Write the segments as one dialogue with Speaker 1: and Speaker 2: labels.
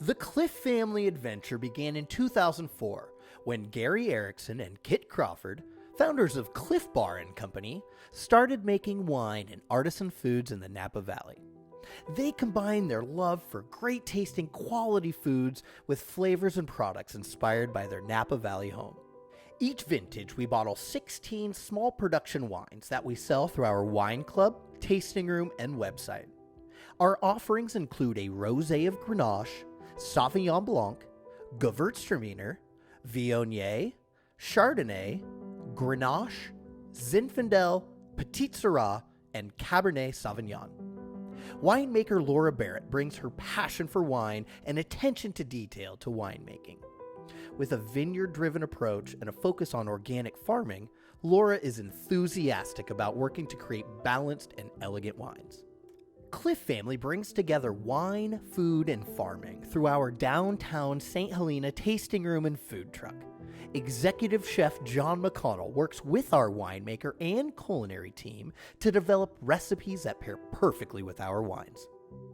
Speaker 1: The Clif Family adventure began in 2004 when Gary Erickson and Kit Crawford, founders of Clif Bar and Company, started making wine and artisan foods in the Napa Valley. They combined their love for great tasting quality foods with flavors and products inspired by their Napa Valley home. Each vintage, we bottle 16 small production wines that we sell through our wine club, tasting room, and website. Our offerings include a Rosé of Grenache, Sauvignon Blanc, Gewürztraminer, Viognier, Chardonnay, Grenache, Zinfandel, Petit Syrah, and Cabernet Sauvignon. Winemaker Laura Barrett brings her passion for wine and attention to detail to winemaking. With a vineyard-driven approach and a focus on organic farming, Laura is enthusiastic about working to create balanced and elegant wines. Clif Family brings together wine, food, and farming through our downtown St. Helena tasting room and food truck. Executive Chef John McConnell works with our winemaker and culinary team to develop recipes that pair perfectly with our wines.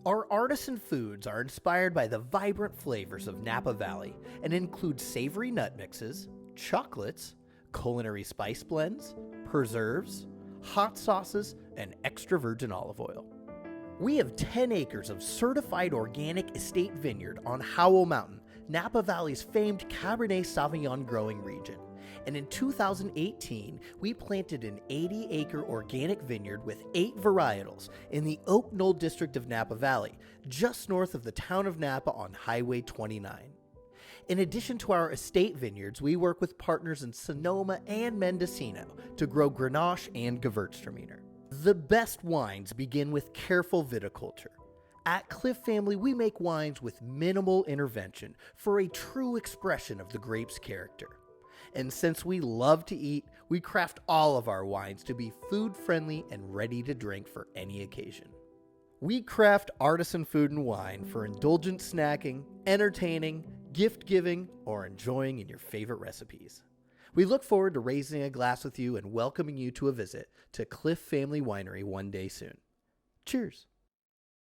Speaker 1: Our artisan foods are inspired by the vibrant flavors of Napa Valley and include savory nut mixes, chocolates, culinary spice blends, preserves, hot sauces, and extra virgin olive oil. We have 10 acres of certified organic estate vineyard on Howell Mountain, Napa Valley's famed Cabernet Sauvignon growing region. And in 2018, we planted an 80-acre organic vineyard with 8 varietals in the Oak Knoll district of Napa Valley, just north of the town of Napa on Highway 29. In addition to our estate vineyards, we work with partners in Sonoma and Mendocino to grow Grenache and Gewürztraminer. The best wines begin with careful viticulture. At Clif Family, we make wines with minimal intervention for a true expression of the grape's character. And since we love to eat, we craft all of our wines to be food-friendly and ready to drink for any occasion. We craft artisan food and wine for indulgent snacking, entertaining, gift-giving, or enjoying in your favorite recipes. We look forward to raising a glass with you and welcoming you to a visit to Clif Family Winery one day soon. Cheers.